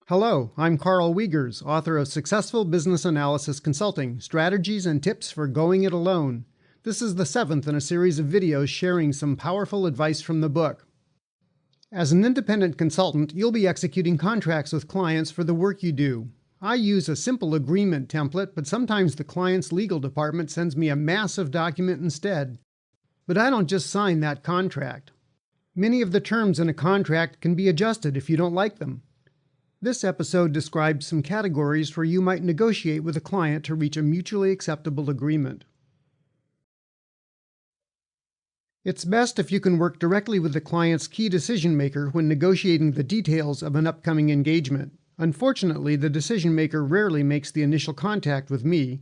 Hello, I'm Karl Wiegers, author of Successful Business Analysis Consulting, Strategies and Tips for Going It Alone. This is the 7th in a series of videos sharing some powerful advice from the book. As an independent consultant, you'll be executing contracts with clients for the work you do. I use a simple agreement template, but sometimes the client's legal department sends me a massive document instead. But I don't just sign that contract. Many of the terms in a contract can be adjusted if you don't like them. This episode describes some categories where you might negotiate with a client to reach a mutually acceptable agreement. It's best if you can work directly with the client's key decision maker when negotiating the details of an upcoming engagement. Unfortunately, the decision maker rarely makes the initial contact with me.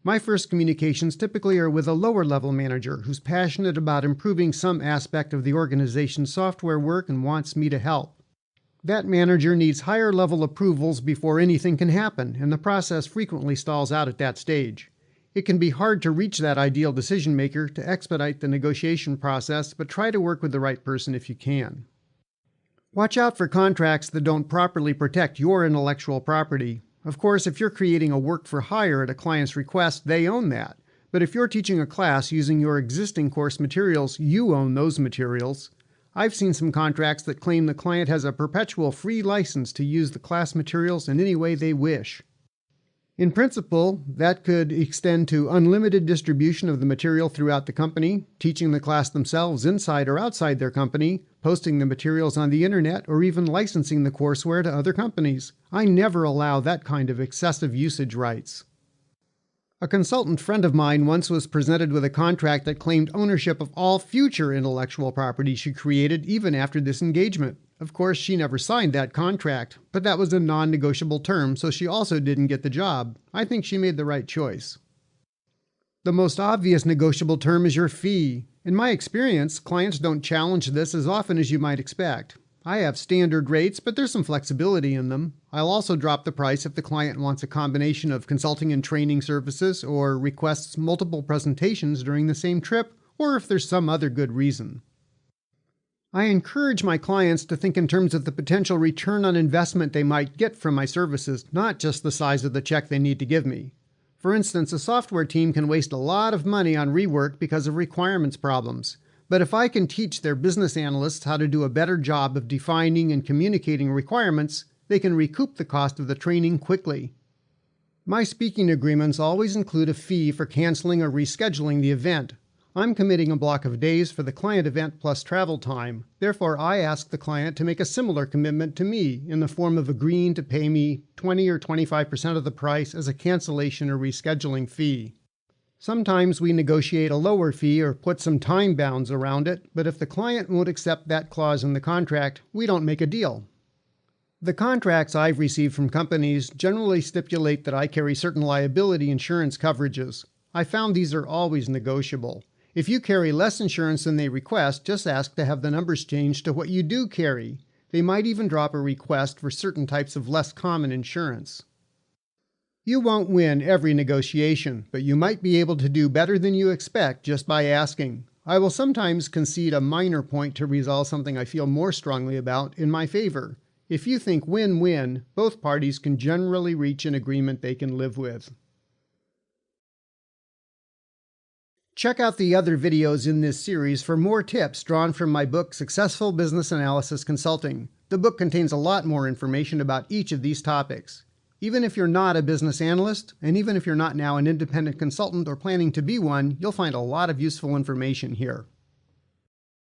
My first communications typically are with a lower level manager who's passionate about improving some aspect of the organization's software work and wants me to help. That manager needs higher level approvals before anything can happen, and the process frequently stalls out at that stage. It can be hard to reach that ideal decision maker to expedite the negotiation process, but try to work with the right person if you can. Watch out for contracts that don't properly protect your intellectual property. Of course, if you're creating a work for hire at a client's request, they own that. But if you're teaching a class using your existing course materials, you own those materials. I've seen some contracts that claim the client has a perpetual free license to use the class materials in any way they wish. In principle, that could extend to unlimited distribution of the material throughout the company, teaching the class themselves inside or outside their company, posting the materials on the internet, or even licensing the courseware to other companies. I never allow that kind of excessive usage rights. A consultant friend of mine once was presented with a contract that claimed ownership of all future intellectual property she created even after this engagement. Of course, she never signed that contract, but that was a non-negotiable term, so she also didn't get the job. I think she made the right choice. The most obvious negotiable term is your fee. In my experience, clients don't challenge this as often as you might expect. I have standard rates, but there's some flexibility in them. I'll also drop the price if the client wants a combination of consulting and training services or requests multiple presentations during the same trip, or if there's some other good reason. I encourage my clients to think in terms of the potential return on investment they might get from my services, not just the size of the check they need to give me. For instance, a software team can waste a lot of money on rework because of requirements problems. But if I can teach their business analysts how to do a better job of defining and communicating requirements, they can recoup the cost of the training quickly. My speaking agreements always include a fee for canceling or rescheduling the event. I'm committing a block of days for the client event plus travel time. Therefore, I ask the client to make a similar commitment to me in the form of agreeing to pay me 20 or 25% of the price as a cancellation or rescheduling fee. Sometimes we negotiate a lower fee or put some time bounds around it, but if the client won't accept that clause in the contract, we don't make a deal. The contracts I've received from companies generally stipulate that I carry certain liability insurance coverages. I found these are always negotiable. If you carry less insurance than they request, just ask to have the numbers changed to what you do carry. They might even drop a request for certain types of less common insurance. You won't win every negotiation, but you might be able to do better than you expect just by asking. I will sometimes concede a minor point to resolve something I feel more strongly about in my favor. If you think win-win, both parties can generally reach an agreement they can live with. Check out the other videos in this series for more tips drawn from my book, Successful Business Analysis Consulting. The book contains a lot more information about each of these topics. Even if you're not a business analyst, and even if you're not now an independent consultant or planning to be one, you'll find a lot of useful information here.